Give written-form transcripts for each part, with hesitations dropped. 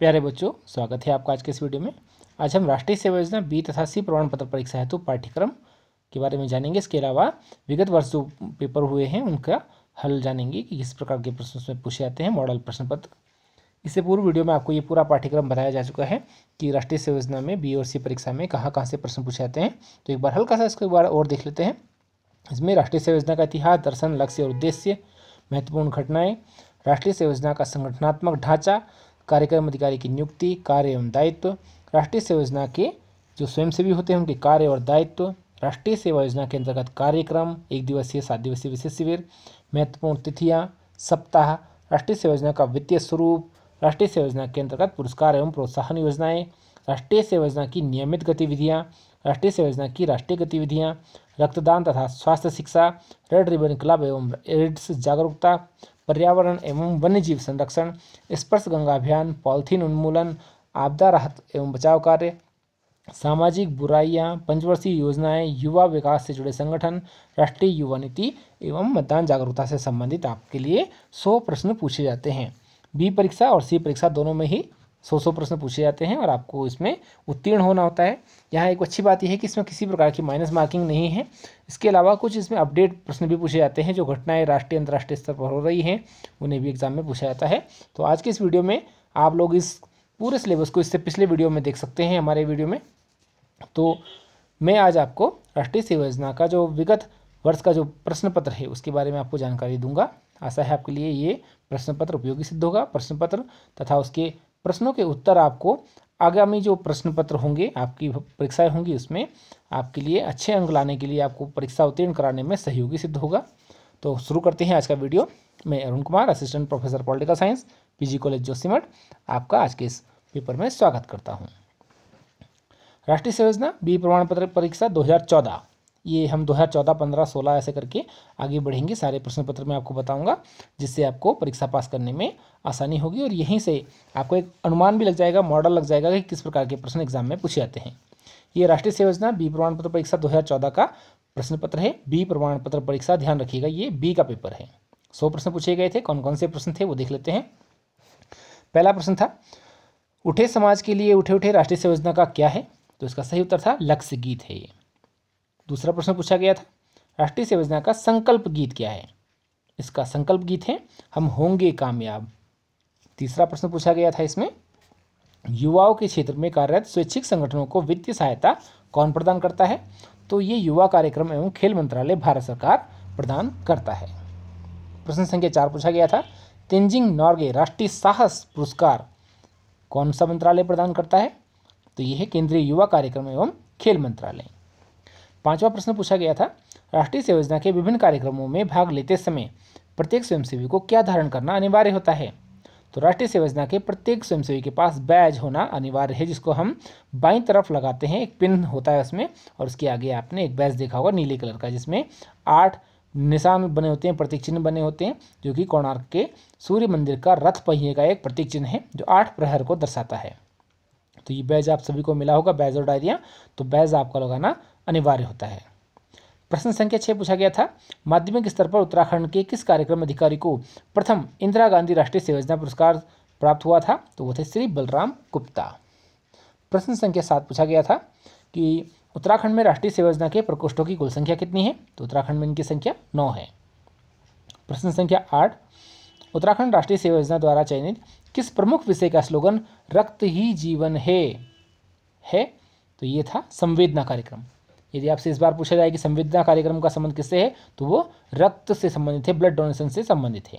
प्यारे बच्चों, स्वागत है आपका आज के इस वीडियो में। आज हम राष्ट्रीय सेवा योजना बी तथा सी प्रमाण पत्र परीक्षा हेतु पाठ्यक्रम के बारे में जानेंगे। इसके अलावा विगत वर्ष जो पेपर हुए हैं उनका हल जानेंगे कि किस प्रकार के प्रश्न उसमें पूछे जाते हैं, मॉडल प्रश्न पत्र। इससे पूर्व वीडियो में आपको ये पूरा पाठ्यक्रम बताया जा चुका है कि राष्ट्रीय सेवा योजना में बी और सी परीक्षा में कहाँ कहाँ से प्रश्न पूछे जाते हैं। तो एक बार हल्का सा इसको एक बार और देख लेते हैं। इसमें राष्ट्रीय सेवा योजना का इतिहास, दर्शन, लक्ष्य और उद्देश्य, महत्वपूर्ण घटनाएं, राष्ट्रीय सेवा योजना का संगठनात्मक ढांचा, कार्यक्रम अधिकारी की नियुक्ति, कार्य एवं दायित्व, राष्ट्रीय सेवा योजना के जो स्वयंसेवी होते हैं उनके कार्य और दायित्व, राष्ट्रीय सेवा योजना के अंतर्गत कार्यक्रम, 1 दिवसीय 7 दिवसीय विशेष शिविर, महत्वपूर्ण तिथियां, सप्ताह, राष्ट्रीय सेवा योजना का वित्तीय स्वरूप, राष्ट्रीय सेवा योजना के अंतर्गत पुरस्कार एवं प्रोत्साहन योजनाएं, राष्ट्रीय सेवा योजना की नियमित गतिविधियां, राष्ट्रीय सेवा योजना की राष्ट्रीय गतिविधियां, रक्तदान तथा स्वास्थ्य शिक्षा, रेड रिबन क्लब एवं एड्स जागरूकता, पर्यावरण एवं वन्यजीव संरक्षण, स्पर्श गंगा अभियान, पॉलिथीन उन्मूलन, आपदा राहत एवं बचाव कार्य, सामाजिक बुराइयां, पंचवर्षीय योजनाएं, युवा विकास से जुड़े संगठन, राष्ट्रीय युवा नीति एवं मतदान जागरूकता से संबंधित आपके लिए 100 प्रश्न पूछे जाते हैं। बी परीक्षा और सी परीक्षा दोनों में ही 100 प्रश्न पूछे जाते हैं और आपको इसमें उत्तीर्ण होना होता है। यहाँ एक अच्छी बात यह है कि इसमें किसी प्रकार की माइनस मार्किंग नहीं है। इसके अलावा कुछ इसमें अपडेट प्रश्न भी पूछे जाते हैं, जो घटनाएं राष्ट्रीय अंतर्राष्ट्रीय स्तर पर हो रही हैं उन्हें भी एग्जाम में पूछा जाता है। तो आज के इस वीडियो में आप लोग इस पूरे सिलेबस को इससे पिछले वीडियो में देख सकते हैं हमारे वीडियो में। तो मैं आज आपको राष्ट्रीय सेवा योजना का जो विगत वर्ष का जो प्रश्न पत्र है उसके बारे में आपको जानकारी दूंगा। आशा है आपके लिए ये प्रश्न पत्र उपयोगी सिद्ध होगा। प्रश्न पत्र तथा उसके प्रश्नों के उत्तर आपको आगामी जो प्रश्न पत्र होंगे, आपकी परीक्षाएं होंगी, उसमें आपके लिए अच्छे अंक लाने के लिए, आपको परीक्षा उत्तीर्ण कराने में सहयोगी सिद्ध होगा। तो शुरू करते हैं आज का वीडियो। मैं Arun Kumar, assistant professor political science, PG college Joshimath, आपका आज के इस पेपर में स्वागत करता हूँ। राष्ट्रीय सेवा योजना बी प्रमाण पत्र परीक्षा 2014, ये हम 2014, 15, 16 ऐसे करके आगे बढ़ेंगे। सारे प्रश्न पत्र मैं आपको बताऊंगा, जिससे आपको परीक्षा पास करने में आसानी होगी और यहीं से आपको एक अनुमान भी लग जाएगा, मॉडल लग जाएगा कि किस प्रकार के प्रश्न एग्जाम में पूछे जाते हैं। ये राष्ट्रीय सेवा योजना बी प्रमाण पत्र परीक्षा 2014 का प्रश्न पत्र है। बी प्रमाण पत्र परीक्षा, ध्यान रखिएगा, ये बी का पेपर है। 100 प्रश्न पूछे गए थे। कौन कौन से प्रश्न थे वो देख लेते हैं। पहला प्रश्न था, उठे समाज के लिए उठे उठे राष्ट्रीय सेवा योजना का क्या है? तो इसका सही उत्तर था लक्ष्य गीत है ये। दूसरा प्रश्न पूछा गया था, राष्ट्रीय सेवा योजना का संकल्प गीत क्या है? इसका संकल्प गीत है, हम होंगे कामयाब। तीसरा प्रश्न पूछा गया था इसमें, युवाओं के क्षेत्र में कार्यरत स्वैच्छिक संगठनों को वित्तीय सहायता कौन प्रदान करता है? तो ये युवा कार्यक्रम एवं खेल मंत्रालय, भारत सरकार प्रदान करता है। प्रश्न संख्या 4 पूछा गया था, तेंजिंग नॉर्गे राष्ट्रीय साहस पुरस्कार कौन सा मंत्रालय प्रदान करता है? तो यह है केंद्रीय युवा कार्यक्रम एवं खेल मंत्रालय। 5वां प्रश्न पूछा गया था, राष्ट्रीय सेवा योजना के विभिन्न कार्यक्रमों में भाग लेते समय प्रत्येक स्वयंसेवी को क्या धारण करना अनिवार्य होता है? तो राष्ट्रीय सेवा योजना के प्रत्येक स्वयंसेवी के पास बैज होना अनिवार्य है, जिसको हम बाईं तरफ लगाते हैं। एक पिन होता है उसमें, और उसके आगे आपने एक बैज देखा होगा नीले कलर का, जिसमें 8 निशान बने होते हैं, प्रतीक चिन्ह बने होते हैं, जो कि कोणार्क के सूर्य मंदिर का रथ पहिए का एक प्रतीक चिन्ह है, जो 8 प्रहर को दर्शाता है। तो ये बैज आप सभी को मिला होगा, बैज और डायरिया। तो बैज आपका लगाना अनिवार्य होता है। प्रश्न संख्या 6 पूछा गया था, माध्यमिक स्तर पर उत्तराखंड के किस कार्यक्रम अधिकारी को प्रथम इंदिरा गांधी राष्ट्रीय सेवा योजना पुरस्कार प्राप्त हुआ था? तो वो थे श्री बलराम गुप्ता। प्रश्न संख्या 7 पूछा गया था कि उत्तराखंड में राष्ट्रीय सेवा योजना के प्रकोष्ठों की कुल संख्या कितनी है? तो उत्तराखंड में इनकी संख्या 9 है। प्रश्न संख्या 8, उत्तराखंड राष्ट्रीय सेवा योजना द्वारा चयनित किस प्रमुख विषय का स्लोगन रक्त ही जीवन है? तो ये था संवेदना कार्यक्रम। यदि आपसे इस बार पूछा जाए कि संवेदना कार्यक्रम का संबंध किससे है, तो वो रक्त से संबंधित है, ब्लड डोनेशन से संबंधित है।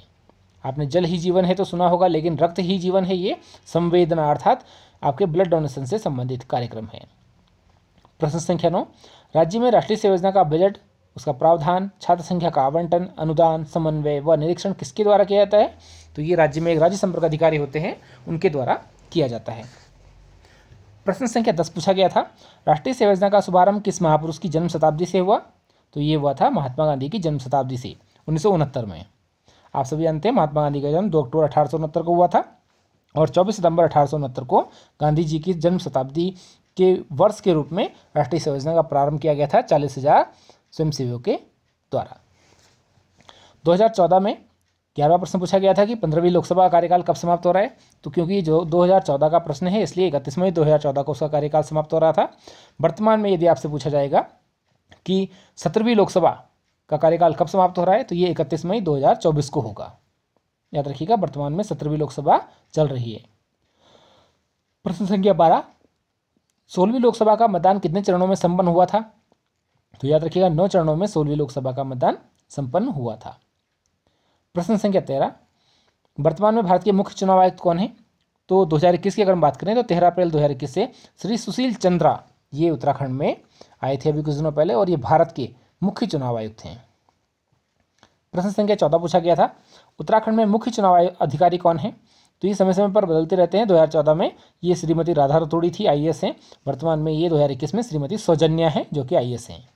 आपने जल ही जीवन है तो सुना होगा, लेकिन रक्त ही जीवन है ये संवेदना अर्थात आपके ब्लड डोनेशन से संबंधित कार्यक्रम है। प्रश्न संख्या 9, राज्य में राष्ट्रीय सेवा योजना का बजट, उसका प्रावधान, छात्र संख्या का आवंटन, अनुदान, समन्वय व निरीक्षण किसके द्वारा किया जाता है? तो ये राज्य में एक राज्य संपर्क अधिकारी होते हैं, उनके द्वारा किया जाता है। प्रश्न संख्या 10 पूछा गया था, राष्ट्रीय सेवा योजना का शुभारंभ किस महापुरुष की जन्म शताब्दी से हुआ? तो ये हुआ था महात्मा गांधी की जन्म शताब्दी से 1969 में। आप सभी जानते हैं महात्मा गांधी का जन्म 2 अक्टूबर 1869 को हुआ था और 24 सितंबर 1869 को गांधी जी की जन्म शताब्दी के वर्ष के रूप में राष्ट्रीय सेवा योजना का प्रारंभ किया गया था 40,000 स्वयंसेवियों के द्वारा। 2014 में 11वां प्रश्न पूछा गया था कि 15वीं लोकसभा का कार्यकाल कब समाप्त हो रहा है, तो क्योंकि जो 2014 का प्रश्न है इसलिए 31 मई 2014 को उसका कार्यकाल समाप्त हो रहा था। वर्तमान में यदि आपसे पूछा जाएगा कि 17वीं लोकसभा का कार्यकाल कब समाप्त हो रहा है, तो ये 31 मई 2024 को होगा। याद रखिएगा, वर्तमान में 17वीं लोकसभा चल रही है। प्रश्न संख्या 12, 16वीं लोकसभा का मतदान कितने चरणों में संपन्न हुआ था, तो याद रखिएगा 9 चरणों में 16वीं लोकसभा का मतदान संपन्न हुआ था। प्रश्न संख्या 13, वर्तमान में भारत के मुख्य चुनाव आयुक्त कौन है, तो 2021 की अगर हम बात करें तो 13 अप्रैल 2021 से श्री सुशील चंद्रा ये उत्तराखंड में आए थे अभी कुछ दिनों पहले, और ये भारत के मुख्य चुनाव आयुक्त हैं। प्रश्न संख्या 14 पूछा गया था, उत्तराखंड में मुख्य चुनाव अधिकारी कौन है, तो ये समय समय पर बदलते रहते हैं। 2014 में ये श्रीमती राधा रतूड़ी थी, IAS हैं। वर्तमान में ये 2021 में श्रीमती सौजन्या है जो कि IAS हैं।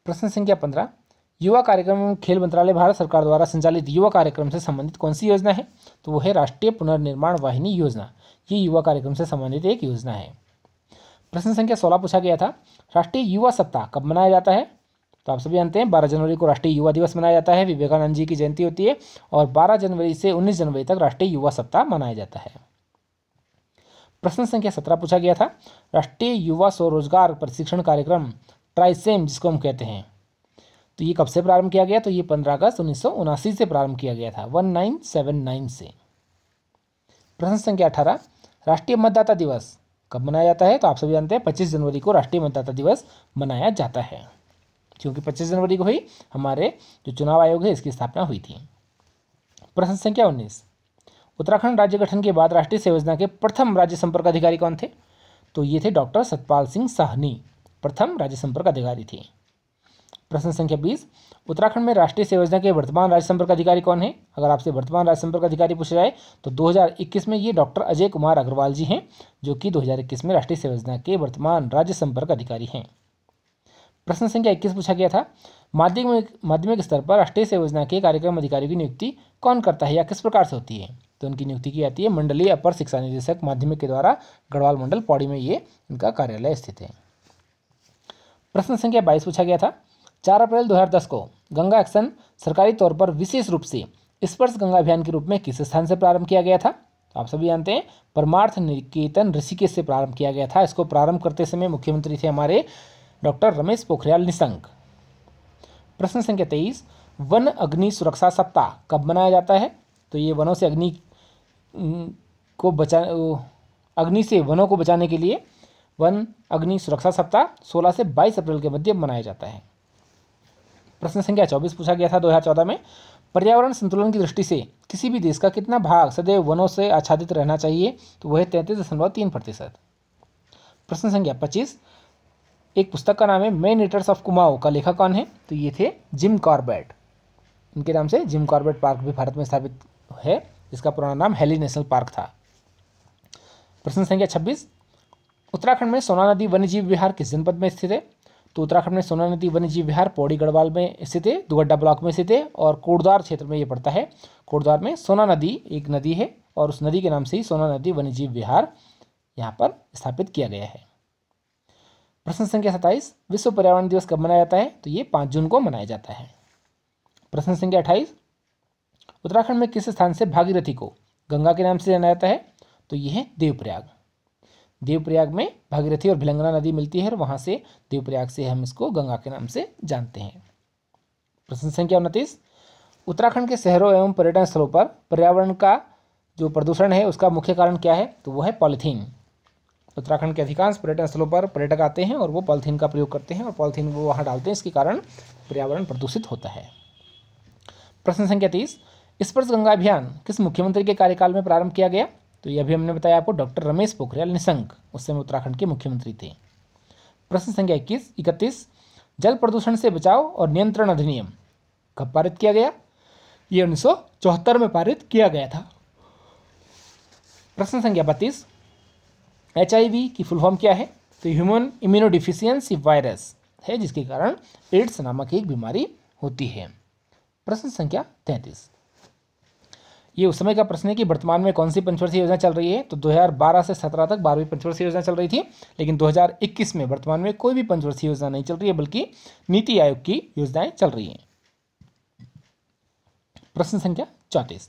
प्रश्न संख्या 15, युवा कार्यक्रम एवं खेल मंत्रालय भारत सरकार द्वारा संचालित युवा कार्यक्रम से संबंधित कौन सी योजना है, तो वो है राष्ट्रीय पुनर्निर्माण वाहिनी योजना। ये युवा कार्यक्रम से संबंधित एक योजना है। प्रश्न संख्या 16 पूछा गया था, राष्ट्रीय युवा सप्ताह कब मनाया जाता है, तो आप सभी जानते हैं 12 जनवरी को राष्ट्रीय युवा दिवस मनाया जाता है, विवेकानंद जी की जयंती होती है, और 12 जनवरी से 19 जनवरी तक राष्ट्रीय युवा सप्ताह मनाया जाता है। प्रश्न संख्या 17 पूछा गया था, राष्ट्रीय युवा स्वरोजगार प्रशिक्षण कार्यक्रम ट्राइसेम जिसको हम कहते हैं, तो ये कब से प्रारंभ किया गया, तो ये 15 अगस्त 1979 से प्रारंभ किया गया था, 1979 से। प्रश्न संख्या 18, राष्ट्रीय मतदाता दिवस कब मनाया जाता है, तो आप सभी जानते हैं 25 जनवरी को राष्ट्रीय मतदाता दिवस मनाया जाता है, क्योंकि 25 जनवरी को ही हमारे जो चुनाव आयोग है इसकी स्थापना हुई थी। प्रश्न संख्या 19, उत्तराखंड राज्य गठन के बाद राष्ट्रीय सेवा योजना के प्रथम राज्य संपर्क अधिकारी कौन थे, तो ये थे डॉक्टर सतपाल सिंह साहनी, प्रथम राज्य संपर्क अधिकारी थे। प्रश्न संख्या 20, उत्तराखंड में राष्ट्रीय सेवा योजना के वर्तमान राज्य संपर्क अधिकारी कौन है, अगर आपसे वर्तमान राज्य संपर्क अधिकारी पूछा जाए तो 2021 में ये डॉक्टर अजय कुमार अग्रवाल जी हैं, जो कि 2021 में राष्ट्रीय सेवा योजना के वर्तमान राज्य संपर्क अधिकारी हैं। प्रश्न संख्या 21 पूछा गया था, माध्यमिक स्तर पर राष्ट्रीय सेवा योजना के कार्यक्रम अधिकारी की नियुक्ति कौन करता है या किस प्रकार से होती है, तो उनकी नियुक्ति की जाती है मंडलीय अपर शिक्षा निदेशक माध्यमिक के द्वारा, गढ़वाल मंडल पौड़ी में ये इनका कार्यालय स्थित है। प्रश्न संख्या 22 पूछा गया था, 4 अप्रैल 2010 को गंगा एक्शन सरकारी तौर पर विशेष रूप से स्पर्श गंगा अभियान के रूप में किस स्थान से प्रारंभ किया गया था, तो आप सभी जानते हैं परमार्थ निकेतन ऋषिकेश से प्रारंभ किया गया था। इसको प्रारंभ करते समय मुख्यमंत्री थे हमारे डॉक्टर रमेश पोखरियाल निशंक। प्रश्न संख्या 23, वन अग्नि सुरक्षा सप्ताह कब मनाया जाता है, तो ये वनों से अग्नि से वनों को बचाने के लिए वन अग्नि सुरक्षा सप्ताह 16 से 22 अप्रैल के मध्य मनाया जाता है। प्रश्न संख्या 24 पूछा गया था, 2014 में पर्यावरण संतुलन की दृष्टि से किसी भी देश का कितना भाग सदैव वनों से आच्छादित रहना चाहिए, तो वह 33.3%। प्रश्न संख्या 25, एक पुस्तक का नाम है मैन ईटर्स ऑफ कुमाऊं का लेखक कौन है, तो ये थे जिम कॉर्बेट। इनके नाम से जिम कॉर्बेट पार्क भी भारत में स्थापित है, जिसका पुराना नाम हेली नेशनल पार्क था। प्रश्न संख्या 26, उत्तराखंड में सोना नदी वन्यजीव विहार किस जनपद में स्थित है, तो उत्तराखंड में सोना नदी वन्यजीव विहार पौड़ी गढ़वाल में स्थित है, दुगड्डा ब्लॉक में स्थित है, और कोटद्वार क्षेत्र में ये पड़ता है। कोटद्वार में सोना नदी एक नदी है, और उस नदी के नाम से ही सोना नदी वन्यजीव विहार यहाँ पर स्थापित किया गया है। प्रश्न संख्या 27, विश्व पर्यावरण दिवस कब मनाया जाता है, तो ये 5 जून को मनाया जाता है। प्रश्न संख्या 28, उत्तराखंड में किस स्थान से भागीरथी को गंगा के नाम से जाना जाता है, तो ये है देवप्रयाग। देवप्रयाग में भागीरथी और भिलंगना नदी मिलती है, और वहाँ से देवप्रयाग से हम इसको गंगा के नाम से जानते हैं। प्रश्न संख्या 29, उत्तराखंड के शहरों एवं पर्यटन स्थलों पर पर्यावरण का जो प्रदूषण है उसका मुख्य कारण क्या है, तो वह है पॉलीथीन। उत्तराखंड के अधिकांश पर्यटन स्थलों पर पर्यटक आते हैं और वो पॉलीथीन का प्रयोग करते हैं, और पॉलीथीन वो वहाँ डालते हैं, इसके कारण पर्यावरण प्रदूषित होता है। प्रश्न संख्या 30, स्पर्श गंगा अभियान किस मुख्यमंत्री के कार्यकाल में प्रारंभ किया गया, तो ये अभी हमने बताया आपको डॉक्टर रमेश पोखरियाल निशंक, उस समय उत्तराखंड के मुख्यमंत्री थे। प्रश्न संख्या 31, जल प्रदूषण से बचाव और नियंत्रण अधिनियम कब पारित किया गया, ये 1974 में पारित किया गया था। प्रश्न संख्या 32, HIV की फुल फॉर्म क्या है, तो ह्यूमन इम्यूनोडिफिशियंसी वायरस है, जिसके कारण एड्स नामक एक बीमारी होती है। प्रश्न संख्या 33, ये उस समय का प्रश्न है कि वर्तमान में कौन सी पंचवर्षीय योजना चल रही है, तो 2012 से 17 तक 12वीं पंचवर्षीय योजना चल रही थी, लेकिन 2021 में वर्तमान में कोई भी पंचवर्षीय योजना नहीं चल रही है, बल्कि नीति आयोग की योजनाएं चल रही हैं। प्रश्न संख्या 34,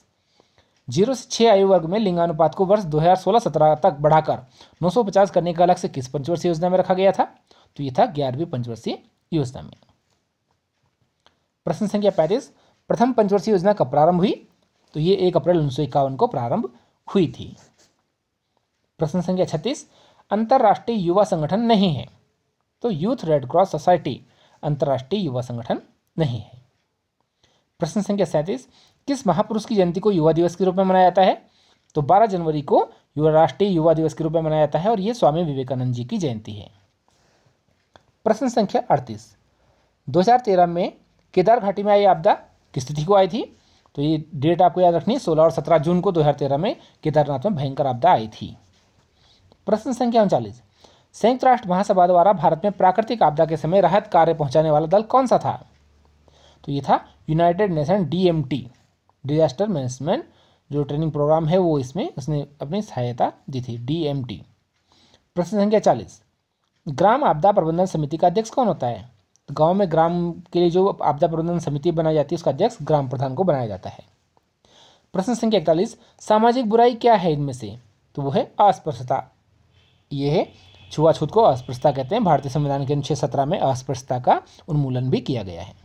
0 से 6 आयु वर्ग में लिंगानुपात को वर्ष 2016-17 तक बढ़ाकर 950 करने का लक्ष्य किस पंचवर्षीय योजना में रखा गया था? तो ये था 11वीं पंचवर्षीय योजना में। प्रश्न संख्या 35, प्रथम पंचवर्षीय योजना कब प्रारंभ हुई? तो ये 1 अप्रैल 1951 को प्रारंभ हुई थी। प्रश्न संख्या 36, अंतर्राष्ट्रीय युवा संगठन नहीं है, तो यूथ रेड क्रॉस सोसाइटी अंतर्राष्ट्रीय युवा संगठन नहीं है। प्रश्न संख्या 37, किस महापुरुष की जयंती को युवा दिवस के रूप में मनाया जाता है? तो 12 जनवरी को राष्ट्रीय युवा दिवस के रूप में मनाया जाता है और ये स्वामी विवेकानंद जी की जयंती है। प्रश्न संख्या 38, 2013 में केदार घाटी में आई आपदा किस तिथि को आई थी? तो ये डेट आपको याद रखनी है, 16 और 17 जून को 2013 में केदारनाथ में भयंकर आपदा आई थी। प्रश्न संख्या 39, संयुक्त राष्ट्र महासभा द्वारा भारत में प्राकृतिक आपदा के समय राहत कार्य पहुंचाने वाला दल कौन सा था? तो ये था United nation DMT, disaster management जो ट्रेनिंग प्रोग्राम है वो इसमें उसने अपनी सहायता दी थी, DMT। प्रश्न संख्या 40, ग्राम आपदा प्रबंधन समिति का अध्यक्ष कौन होता है? तो गांव में ग्राम के लिए जो आपदा प्रबंधन समिति बनाई जाती है उसका अध्यक्ष ग्राम प्रधान को बनाया जाता है। प्रश्न संख्या 41, सामाजिक बुराई क्या है इनमें से? तो वो है अस्पृश्यता। ये है छुआछूत को अस्पृश्यता कहते हैं। भारतीय संविधान के अनुच्छेद 17 में अस्पृश्यता का उन्मूलन भी किया गया है।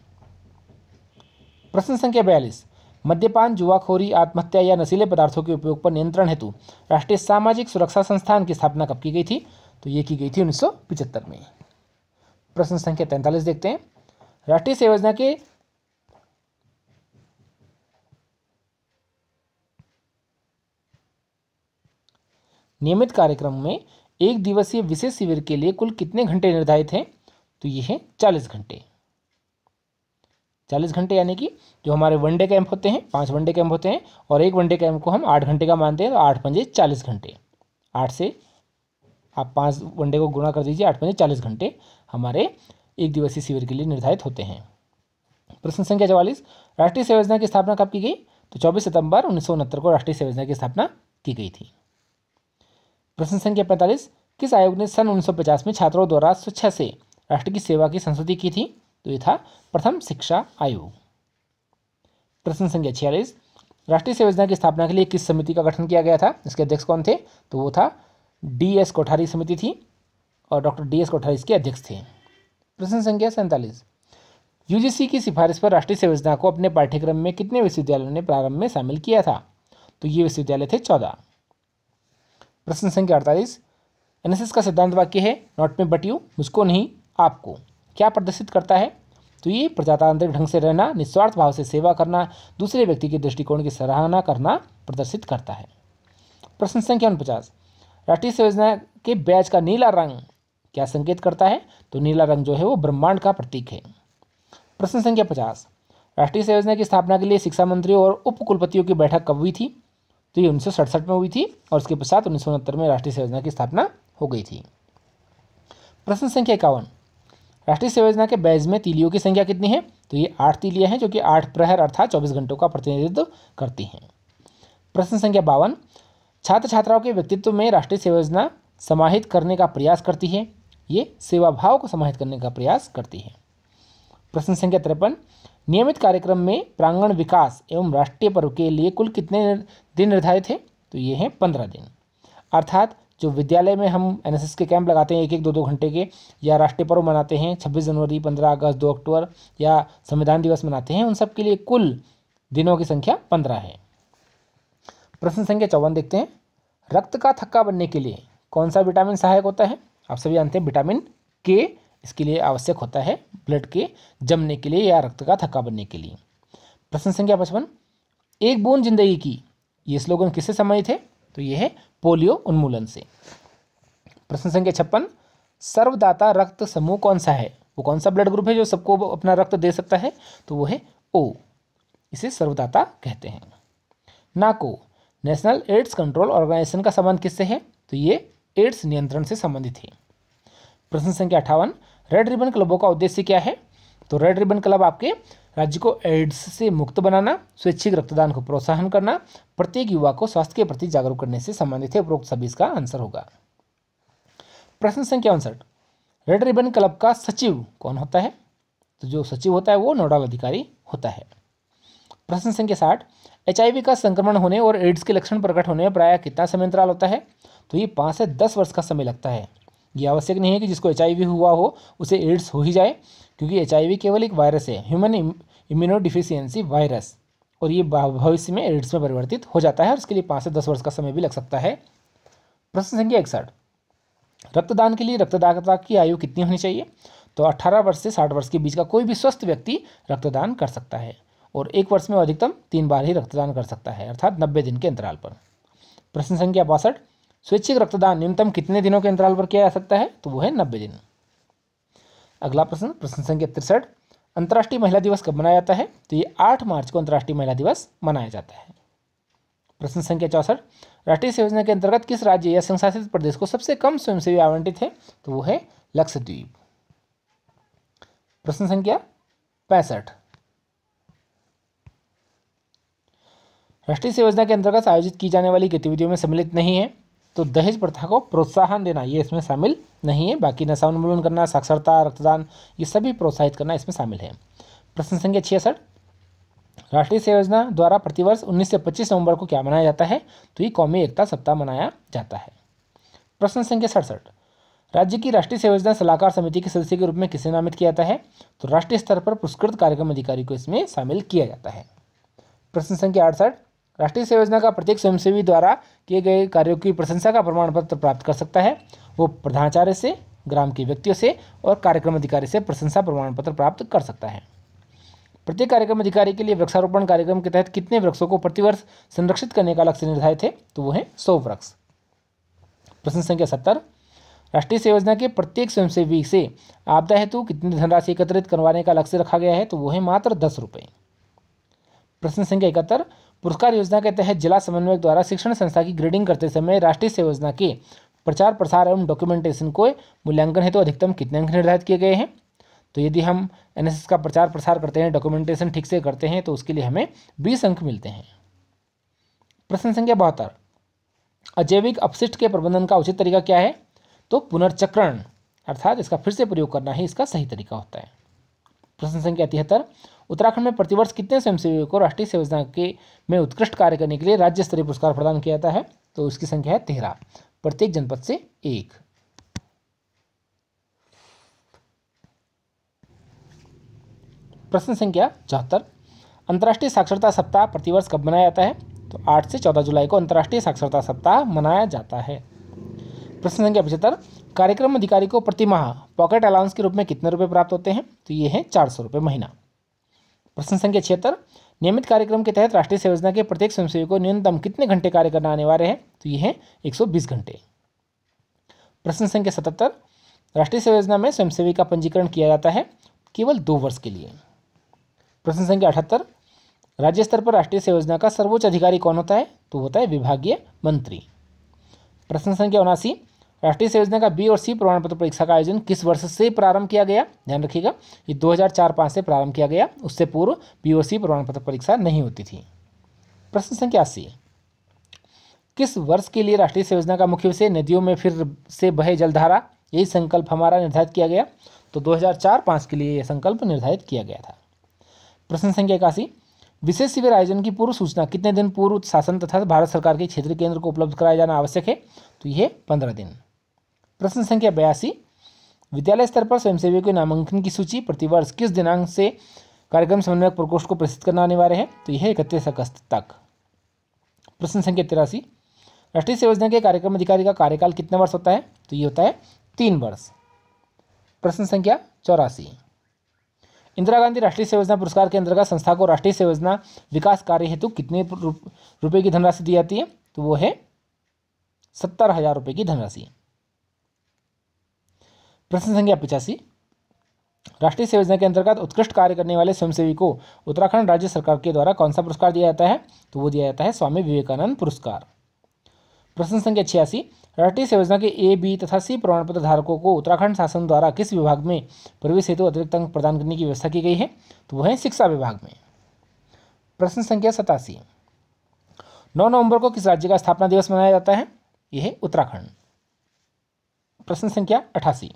प्रश्न संख्या 42, मद्यपान, जुआखोरी, आत्महत्या या नशीले पदार्थों के उपयोग पर नियंत्रण हेतु राष्ट्रीय सामाजिक सुरक्षा संस्थान की स्थापना कब की गई थी? तो ये की गई थी 1975 में। प्रश्न संख्या 43 देखते हैं, राष्ट्रीय सेवा योजना के नियमित कार्यक्रम में 1 दिवसीय विशेष शिविर के लिए कुल कितने घंटे निर्धारित हैं? तो ये है 40 घंटे। 40 घंटे यानी कि जो हमारे वनडे कैंप होते हैं, 5 वनडे कैंप होते हैं और 1 वनडे कैंप को हम 8 घंटे का मानते हैं, तो 8 पंजे 40 घंटे। 8 से आप 5 वनडे को गुणा कर दीजिए, 8 पंजे 40 घंटे हमारे 1 दिवसीय शिविर के लिए निर्धारित होते हैं। प्रश्न संख्या 44, राष्ट्रीय सेवा योजना की स्थापना कब की गई? तो 24 सितंबर 1969 को राष्ट्रीय सेवा योजना की स्थापना की गई थी। प्रश्न संख्या 45, किस आयोग ने सन 1950 में छात्रों द्वारा स्वेच्छा से राष्ट्र की सेवा की संस्तुति की थी? तो ये था प्रथम शिक्षा आयोग। प्रश्न संख्या 46, राष्ट्रीय सेवा योजना की स्थापना के लिए किस समिति का गठन किया गया था? इसके अध्यक्ष कौन थे? तो वो था DS कोठारी समिति थी और डॉक्टर DS कोठारी इसके अध्यक्ष थे। प्रश्न संख्या 47, UGC की सिफारिश पर राष्ट्रीय सेवा योजना को अपने पाठ्यक्रम में कितने विश्वविद्यालयों ने प्रारंभ में शामिल किया था? तो ये विश्वविद्यालय थे 14। प्रश्न संख्या 48, NSS का सिद्धांत वाक्य है नॉट मी बट यू, मुझको नहीं आपको, क्या प्रदर्शित करता है? तो ये प्रजातांत्रिक ढंग से रहना, निस्वार्थ भाव से सेवा करना, दूसरे व्यक्ति के दृष्टिकोण की सराहना करना प्रदर्शित करता है। प्रश्न संख्या 49, राष्ट्रीय सेवा योजना के बैज का नीला रंग क्या संकेत करता है? तो नीला रंग जो है वो ब्रह्मांड का प्रतीक है। प्रश्न संख्या 50, राष्ट्रीय सेवा योजना की स्थापना के लिए शिक्षा मंत्रियों और उप कुलपतियों की बैठक कब हुई थी? तो ये 1967 में हुई थी और उसके पश्चात 1969 में राष्ट्रीय सेवा योजना की स्थापना हो गई थी। प्रश्न संख्या 51, राष्ट्रीय सेवा योजना के बैच में तीलियों की संख्या कितनी है? तो ये 8 तीलियां हैं जो कि 8 प्रहर अर्थात 24 घंटों का प्रतिनिधित्व करती हैं। प्रश्न संख्या 52, छात्र छात्राओं के व्यक्तित्व में राष्ट्रीय सेवा योजना समाहित करने का प्रयास करती है, ये सेवा भाव को समाहित करने का प्रयास करती है। प्रश्न संख्या 53, नियमित कार्यक्रम में प्रांगण विकास एवं राष्ट्रीय पर्व के लिए कुल कितने दिन निर्धारित है? तो ये हैं 15 दिन। अर्थात जो विद्यालय में हम NSS के कैंप लगाते हैं 1-1, 2-2 घंटे के, या राष्ट्रीय पर्व मनाते हैं 26 जनवरी, 15 अगस्त, 2 अक्टूबर या संविधान दिवस मनाते हैं, उन सब के लिए कुल दिनों की संख्या 15 है। प्रश्न संख्या 54 देखते हैं, रक्त का थक्का बनने के लिए कौन सा विटामिन सहायक होता है? आप सभी जानते हैं विटामिन K इसके लिए आवश्यक होता है ब्लड के जमने के लिए या रक्त का थक्का बनने के लिए। प्रश्न संख्या 55, एक बूंद जिंदगी की, ये स्लोगन किससे संबंधित है? तो ये है पोलियो उन्मूलन से। प्रश्न संख्या 56, सर्वदाता रक्त समूह कौन सा है? वो कौन सा ब्लड ग्रुप है जो सबको अपना रक्त दे सकता है? तो वो है O, इसे सर्वदाता कहते हैं। नाको, नेशनल एड्स कंट्रोल ऑर्गेनाइजेशन का संबंध किससे है? तो ये एड्स नियंत्रण से संबंधित है। प्रश्न संख्या 58, रेड रिबन क्लबों का उद्देश्य क्या है? तो रेड रिबन क्लब आपके राज्य को एड्स से मुक्त बनाना, स्वैच्छिक रक्तदान को प्रोत्साहन करना, प्रत्येक युवा को स्वास्थ्य के प्रति जागरूक करने से संबंधित है। उपरोक्त सभी इसका आंसर होगा। प्रश्न संख्या 59, रेड रिबन क्लब का सचिव कौन होता है? तो जो सचिव होता है वो नोडल अधिकारी होता है। प्रश्न संख्या 60, HIV का संक्रमण होने और एड्स के लक्षण प्रकट होने में प्रायः कितना समय अंतराल होता है? तो ये 5 से 10 वर्ष का समय लगता है। ये आवश्यक नहीं है कि जिसको HIV हुआ हो उसे एड्स हो ही जाए, क्योंकि HIV केवल एक वायरस है, ह्यूमन इम्यूनोडिफिशियंसी वायरस, और ये भविष्य में एड्स में परिवर्तित हो जाता है और इसके लिए 5 से 10 वर्ष का समय भी लग सकता है। प्रश्न संख्या 61, रक्तदान के लिए रक्तदाता की आयु कितनी होनी चाहिए? तो 18 वर्ष से 60 वर्ष के बीच का कोई भी स्वस्थ व्यक्ति रक्तदान कर सकता है और एक वर्ष में अधिकतम 3 बार ही रक्तदान कर सकता है, अर्थात 90 दिन के अंतराल पर। प्रश्न संख्या 62, स्वैच्छिक रक्तदान न्यूनतम कितने दिनों के अंतराल पर किया जा सकता है? तो वो है 90 दिन। अगला प्रश्न, प्रश्न संख्या 63, अंतर्राष्ट्रीय महिला दिवस कब मनाया जाता है? तो ये 8 मार्च को अंतर्राष्ट्रीय महिला दिवस मनाया जाता है। प्रश्न संख्या 64, राष्ट्रीय सेवा योजना के अंतर्गत किस राज्य या संशासित प्रदेश को सबसे कम स्वयंसेवी आवंटित है? तो वो है लक्षद्वीप। प्रश्न संख्या 65, राष्ट्रीय सेवा योजना के अंतर्गत आयोजित की जाने वाली गतिविधियों में सम्मिलित नहीं है? तो दहेज प्रथा को प्रोत्साहन देना ये इसमें शामिल नहीं है, बाकी नशा उन्मूलन करना, साक्षरता, रक्तदान, ये सभी प्रोत्साहित करना इसमें शामिल है। प्रश्न संख्या 66, राष्ट्रीय सेवा योजना द्वारा प्रतिवर्ष 19 से 25 नवंबर को क्या मनाया जाता है? तो ये कौमी एकता सप्ताह मनाया जाता है। प्रश्न संख्या 67, राज्य की राष्ट्रीय सेवा योजना सलाहकार समिति के सदस्य के रूप में किसे नामित किया जाता है? तो राष्ट्रीय स्तर पर पुरस्कृत कार्यक्रम अधिकारी को इसमें शामिल किया जाता है। प्रश्न संख्या 68, राष्ट्रीय सेवा योजना का प्रत्येक स्वयंसेवी द्वारा किए गए कार्यों की प्रशंसा का प्रमाण पत्र प्राप्त कर सकता है। वो प्रधानाचार्य से, ग्राम के व्यक्तियों से और कार्यक्रम अधिकारी से प्रशंसा प्रमाण पत्र प्राप्त कर सकता है। प्रत्येक कार्यक्रम अधिकारी के लिए वृक्षारोपण कार्यक्रम के तहत कितने वृक्षों को प्रतिवर्ष संरक्षित करने का लक्ष्य निर्धारित है? तो वो है 100 वृक्ष। प्रश्न संख्या 70, राष्ट्रीय सेवा योजना के प्रत्येक स्वयंसेवी से आपदा हेतु कितनी धनराशि एकत्रित करवाने का लक्ष्य रखा गया है? तो वो है मात्र 10 रुपये। प्रश्न संख्या 71, पुरस्कार योजना के तहत जिला समन्वयक द्वारा शिक्षण संस्था की ग्रेडिंग करते समय राष्ट्रीय सेवा योजना के प्रचार प्रसार एवं डॉक्यूमेंटेशन को मूल्यांकन हेतु अधिकतम कितने अंक निर्धारित किए गए हैं? तो यदि हम NSS का प्रचार प्रसार करते हैं, डॉक्यूमेंटेशन ठीक से करते हैं, तो उसके लिए हमें 20 अंक मिलते हैं। प्रश्न संख्या 72, अजैविक अपशिष्ट के प्रबंधन का उचित तरीका क्या है? तो पुनर्चक्रण, अर्थात इसका फिर से प्रयोग करना ही इसका सही तरीका होता है। प्रश्न संख्या 73, उत्तराखंड में प्रतिवर्ष कितने स्वयंसेवियों को राष्ट्रीय सेवा योजना के में उत्कृष्ट कार्य करने के लिए राज्य स्तरीय पुरस्कार प्रदान किया जाता है? तो इसकी संख्या है 13, प्रत्येक जनपद से 1। प्रश्न संख्या 74, अंतर्राष्ट्रीय साक्षरता सप्ताह प्रतिवर्ष कब मनाया जाता है? तो 8 से 14 जुलाई को अंतर्राष्ट्रीय साक्षरता सप्ताह मनाया जाता है। प्रश्न संख्या 75, कार्यक्रम अधिकारी को प्रति माह पॉकेट अलाउंस के रूप में कितने रुपए प्राप्त होते हैं? तो ये है 400 रुपये महीना। प्रश्न संख्या 76, नियमित कार्यक्रम के तहत राष्ट्रीय सेवा योजना के प्रत्येक स्वयंसेवी को न्यूनतम कितने घंटे कार्य करना अनिवार्य है? तो ये है 120 घंटे। प्रश्न संख्या 77, राष्ट्रीय सेवा योजना में स्वयंसेवी का पंजीकरण किया जाता है केवल 2 वर्ष के लिए। प्रश्न संख्या 78, राज्य स्तर पर राष्ट्रीय सेवा योजना का सर्वोच्च अधिकारी कौन होता है? तो होता है विभागीय मंत्री। प्रश्न संख्या 79, राष्ट्रीय सेवा योजना का B और C प्रमाण पत्र परीक्षा का आयोजन किस वर्ष से प्रारंभ किया गया? ध्यान रखिएगा, ये 2004-05 से प्रारंभ किया गया, उससे पूर्व B और C प्रमाण पत्र परीक्षा नहीं होती थी। प्रश्न संख्या 80, किस वर्ष के लिए राष्ट्रीय सेवा योजना का मुख्य विषय नदियों में फिर से बहे जलधारा, यही संकल्प हमारा निर्धारित किया गया? तो 2004-05 के लिए यह संकल्प निर्धारित किया गया था। प्रश्न संख्या 81, विशेष शिविर आयोजन की पूर्व सूचना कितने दिन पूर्व शासन तथा भारत सरकार के क्षेत्रीय केंद्र को उपलब्ध कराया जाना आवश्यक है? तो यह 15 दिन। प्रश्न संख्या 82, विद्यालय स्तर पर स्वयंसेवियों के नामांकन की सूची प्रतिवर्ष किस दिनांक से कार्यक्रम समन्वयक प्रकोष्ठ को प्रेषित करना अनिवार्य है? तो यह 31 अगस्त तक। प्रश्न संख्या 83, राष्ट्रीय सेवा योजना के कार्यक्रम अधिकारी का कार्यकाल कितना वर्ष होता है? तो ये होता है 3 वर्ष। प्रश्न संख्या 84, इंदिरा गांधी राष्ट्रीय सेवा योजना पुरस्कार के अंतर्गत संस्था को राष्ट्रीय सेवा योजना विकास कार्य हेतु कितने रुपए की धनराशि दी जाती है? तो वो है 70,000 रुपये की धनराशि। प्रश्न संख्या 85, राष्ट्रीय सेवा योजना के अंतर्गत उत्कृष्ट कार्य करने वाले स्वयंसेवी को उत्तराखंड राज्य सरकार के द्वारा कौन सा पुरस्कार दिया जाता है? तो वो दिया जाता है स्वामी विवेकानंद पुरस्कार। प्रश्न संख्या 86, राष्ट्रीय सेवा योजना के A, B तथा C प्रमाण पत्र धारकों को उत्तराखंड शासन द्वारा किस विभाग में प्रवेश हेतु अतिरिक्त अंक प्रदान करने की व्यवस्था की गई है? तो वह है शिक्षा विभाग में। प्रश्न संख्या 87, 9 नवंबर को किस राज्य का स्थापना दिवस मनाया जाता है? यह है उत्तराखंड। प्रश्न संख्या 88,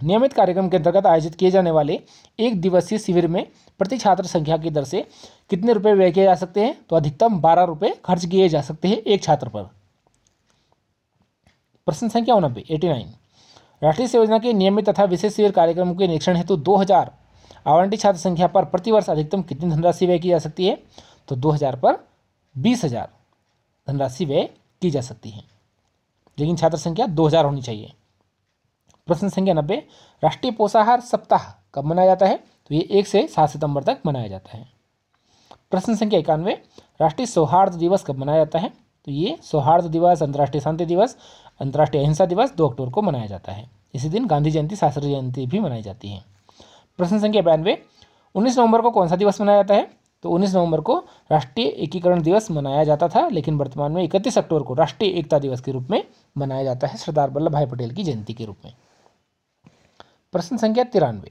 नियमित कार्यक्रम के अंतर्गत आयोजित किए जाने वाले एक दिवसीय शिविर में प्रति छात्र संख्या की दर से कितने रुपए व्यय किए जा सकते हैं? तो अधिकतम 12 रुपये खर्च किए जा सकते हैं एक छात्र पर। प्रश्न संख्या 89 राष्ट्रीय सेवा योजना के नियमित तथा विशेष शिविर कार्यक्रमों के निरीक्षण हेतु 2000 आवंटित छात्र संख्या पर प्रतिवर्ष अधिकतम कितनी धनराशि व्यय की जा सकती है? तो 2000 पर 20,000 धनराशि व्यय की जा सकती है, लेकिन छात्र संख्या 2000 होनी चाहिए। प्रश्न संख्या 90 राष्ट्रीय पोषाहार सप्ताह कब मनाया जाता है? तो ये 1 से 7 सितंबर तक मनाया जाता है। प्रश्न संख्या 91 राष्ट्रीय सौहार्द दिवस कब मनाया जाता है? तो ये सौहार्द दिवस, अंतर्राष्ट्रीय शांति दिवस, अंतर्राष्ट्रीय अहिंसा दिवस 2 अक्टूबर को मनाया जाता है। इसी दिन गांधी जयंती, शास्त्री जयंती भी मनाई जाती है। प्रश्न संख्या 92 19 नवंबर को कौन सा दिवस मनाया जाता है? तो 19 नवंबर को राष्ट्रीय एकीकरण दिवस मनाया जाता था, लेकिन वर्तमान में 31 अक्टूबर को राष्ट्रीय एकता दिवस के रूप में मनाया जाता है, सरदार वल्लभ भाई पटेल की जयंती के रूप में। प्रश्न संख्या 93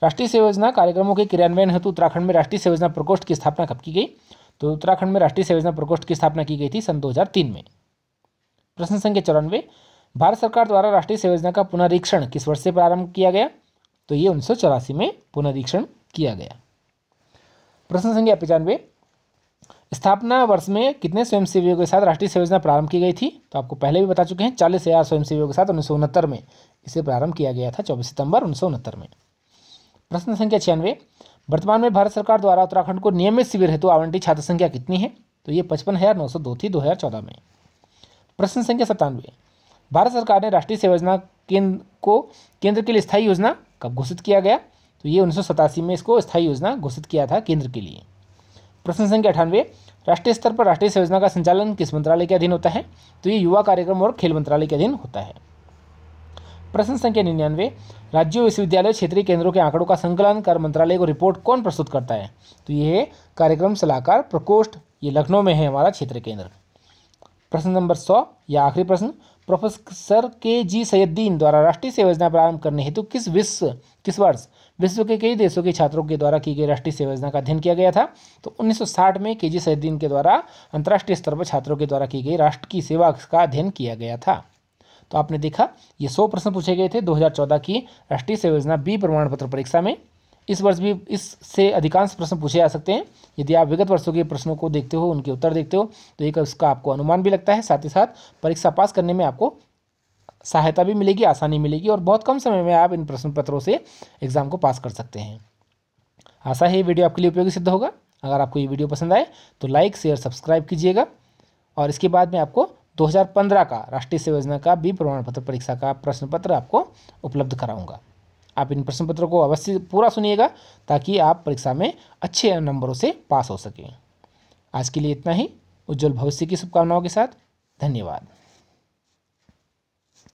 राष्ट्रीय सेवा योजना कार्यक्रमों के क्रियान्वयन हेतु उत्तराखंड में राष्ट्रीय सेवा योजना प्रकोष्ठ की स्थापना कब की गई? तो उत्तराखंड में राष्ट्रीय सेवा योजना प्रकोष्ठ की स्थापना की गई थी सन 2003 में। प्रश्न संख्या 94 भारत सरकार द्वारा राष्ट्रीय सेवा योजना का पुनरीक्षण किस वर्ष से प्रारंभ किया गया? तो ये 1984 में पुनरीक्षण किया गया। प्रश्न संख्या 95 स्थापना वर्ष में कितने स्वयंसेवियों के साथ राष्ट्रीय सेवा योजना प्रारंभ की गई थी? तो आपको पहले भी बता चुके हैं, 40,000 स्वयंसेवियों के साथ 1969 में इसे प्रारंभ किया गया था, 24 सितंबर 1969 में। प्रश्न संख्या 96 वर्तमान में भारत सरकार द्वारा उत्तराखंड को नियमित शिविर हेतु आवंटित छात्र संख्या कितनी है? तो ये 55,902 थी 2014 में। प्रश्न संख्या 97 भारत सरकार ने राष्ट्रीय सेवा योजना को केंद्र के लिए स्थायी योजना कब घोषित किया गया? तो ये 1987 में इसको स्थायी योजना घोषित किया था केंद्र के लिए। प्रश्न संख्या 98 राष्ट्रीय स्तर पर राष्ट्रीय सेवा योजना का संचालन किस मंत्रालय के अधीन होता है? तो ये युवा कार्यक्रम और खेल मंत्रालय के अधीन होता है। प्रश्न संख्या 99 राज्यों, विश्वविद्यालय, क्षेत्रीय केंद्रों के आंकड़ों का संकलन कर मंत्रालय को रिपोर्ट कौन प्रस्तुत करता है? तो ये कार्यक्रम सलाहकार प्रकोष्ठ, ये लखनऊ में है हमारा क्षेत्रीय केंद्र। प्रश्न नंबर 100 या आखिरी प्रश्न प्रोफेसर के.जी. सैयदीन द्वारा राष्ट्रीय सेवा योजना प्रारंभ करने हेतु किस वर्ष विश्व के कई देशों के छात्रों के द्वारा की गई राष्ट्रीय सेवा योजना का अध्ययन किया गया था? तो 1960 में के.जी. सैयदीन के द्वारा अंतर्राष्ट्रीय स्तर पर छात्रों के द्वारा की गई राष्ट्र की सेवा का अध्ययन किया गया था। तो आपने देखा ये 100 प्रश्न पूछे गए थे 2014 की राष्ट्रीय सेवा योजना बी प्रमाण पत्र परीक्षा में। इस वर्ष भी इससे अधिकांश प्रश्न पूछे जा सकते हैं। यदि आप विगत वर्षों के प्रश्नों को देखते हो, उनके उत्तर देखते हो, तो एक उसका आपको अनुमान भी लगता है, साथ ही साथ परीक्षा पास करने में आपको सहायता भी मिलेगी, आसानी मिलेगी और बहुत कम समय में आप इन प्रश्न पत्रों से एग्जाम को पास कर सकते हैं। आशा है ये वीडियो आपके लिए उपयोगी सिद्ध होगा। अगर आपको ये वीडियो पसंद आए तो लाइक, शेयर, सब्सक्राइब कीजिएगा और इसके बाद में आपको 2015 का राष्ट्रीय सेवा योजना का बी प्रमाण पत्र परीक्षा का प्रश्न पत्र आपको उपलब्ध कराऊंगा। आप इन प्रश्न पत्रों को अवश्य पूरा सुनिएगा ताकि आप परीक्षा में अच्छे नंबरों से पास हो सकें। आज के लिए इतना ही। उज्जवल भविष्य की शुभकामनाओं के साथ धन्यवाद।